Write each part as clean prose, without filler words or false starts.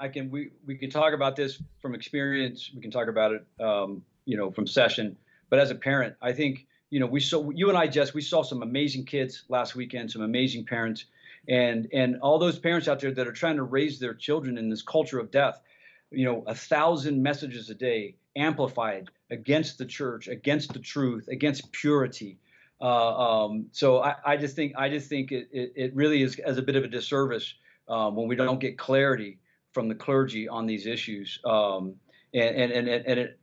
We can talk about this from experience. We can talk about it, from session. But as a parent, I think, you and I, Jess, we saw some amazing kids last weekend, some amazing parents, and all those parents out there that are trying to raise their children in this culture of death. 1,000 messages a day amplified against the church, against the truth, against purity. So I just think it really is as a bit of a disservice when we don't get clarity from the clergy on these issues. It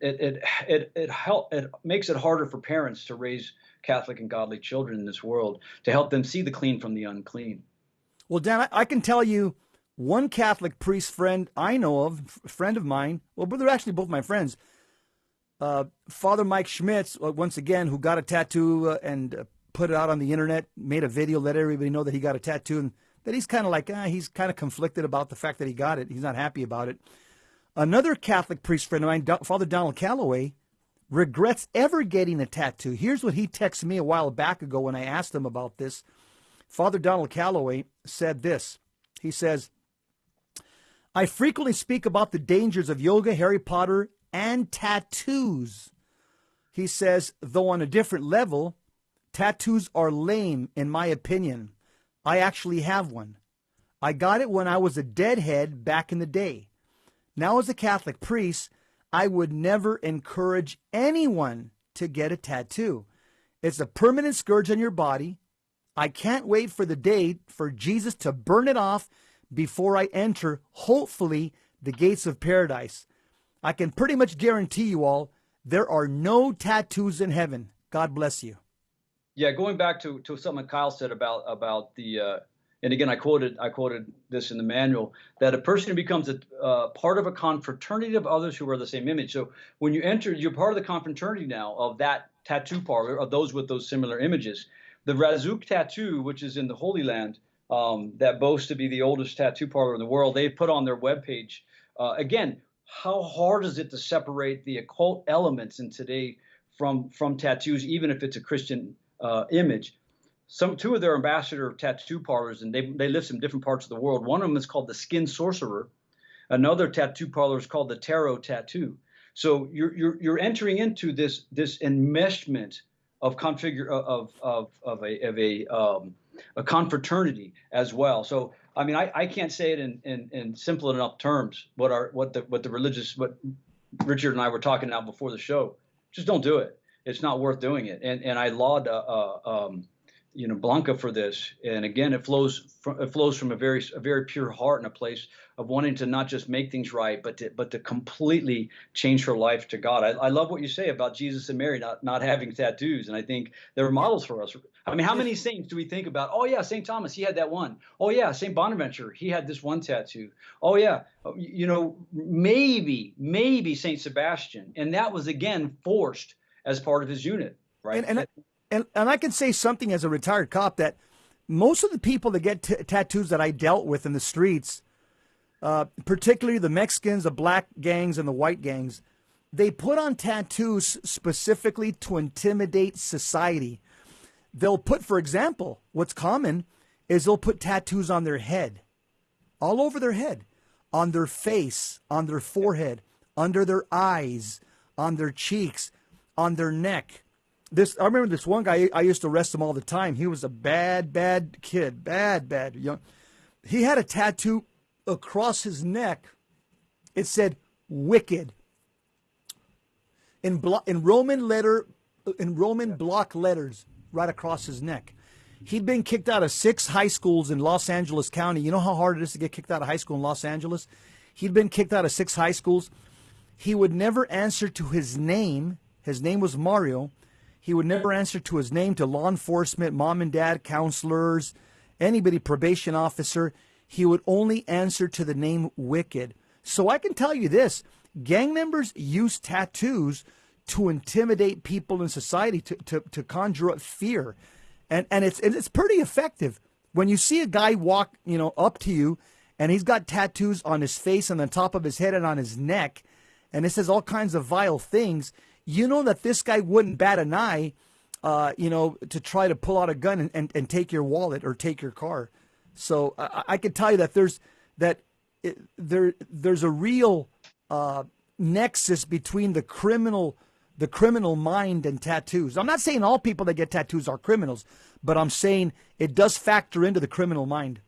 makes it harder for parents to raise Catholic and godly children in this world, to help them see the clean from the unclean. Well, Dan, I can tell you one Catholic priest friend I know of, a friend of mine, well, they're actually both my friends, Father Mike Schmitz, once again, who got a tattoo and put it out on the internet, made a video, let everybody know that he got a tattoo, and that he's kind of like, he's kind of conflicted about the fact that he got it. He's not happy about it. Another Catholic priest friend of mine, Father Donald Calloway, regrets ever getting a tattoo. Here's what he texted me a while back ago when I asked him about this. Father Donald Calloway said this. He says, I frequently speak about the dangers of yoga, Harry Potter, and tattoos. He says, though on a different level, tattoos are lame in my opinion. I actually have one. I got it when I was a deadhead back in the day. Now as a Catholic priest, I would never encourage anyone to get a tattoo. It's a permanent scourge on your body. I can't wait for the day for Jesus to burn it off before I enter, hopefully, the gates of paradise. I can pretty much guarantee you all, there are no tattoos in heaven. God bless you. Yeah, going back to something Kyle said about the, and again, I quoted this in the manual, that a person who becomes a part of a confraternity of others who are the same image. So when you enter, you're part of the confraternity now of that tattoo parlor, of those with those similar images. The Razuk Tattoo, which is in the Holy Land, that boasts to be the oldest tattoo parlor in the world, they put on their webpage, again, how hard is it to separate the occult elements in today from tattoos, even if it's a Christian image? Two of their ambassador tattoo parlors, and they list some different parts of the world. One of them is called the Skin Sorcerer. Another tattoo parlor is called the Tarot Tattoo. So you're entering into this enmeshment of a confraternity as well. So I mean, I can't say it in simple enough terms. What Richard and I were talking about before the show. Just don't do it. It's not worth doing it. And I laud Blanca for this. And again, it flows from a very pure heart and a place of wanting to not just make things right, but to completely change her life to God. I love what you say about Jesus and Mary not having tattoos, and I think they're models for us. I mean, how many saints do we think about? Oh yeah, St. Thomas, he had that one. Oh yeah, St. Bonaventure, he had this one tattoo. Oh yeah, maybe St. Sebastian, and that was again forced as part of his unit, right? And I can say something as a retired cop, that most of the people that get tattoos that I dealt with in the streets, particularly the Mexicans, the black gangs, and the white gangs, they put on tattoos specifically to intimidate society. They'll put, for example, what's common is they'll put tattoos on their head, all over their head, on their face, on their forehead, under their eyes, on their cheeks, on their neck. I remember this one guy, I used to arrest him all the time. He was a bad kid, bad young. He had a tattoo across his neck. It said "wicked" in Roman block letters right across his neck. He'd been kicked out of 6 high schools in Los Angeles County. You know how hard it is to get kicked out of high school in Los Angeles? He'd been kicked out of 6 high schools. He would never answer to his name. His name was Mario. He would never answer to his name to law enforcement, mom and dad, counselors, anybody, probation officer. He would only answer to the name Wicked. So I can tell you this, gang members use tattoos to intimidate people in society, to conjure up fear. And it's pretty effective. When you see a guy walk, up to you, and he's got tattoos on his face and on top of his head and on his neck, and it says all kinds of vile things, you know that this guy wouldn't bat an eye, to try to pull out a gun and take your wallet or take your car. So I can tell you that there's a real nexus between the criminal mind and tattoos. I'm not saying all people that get tattoos are criminals, but I'm saying it does factor into the criminal mind.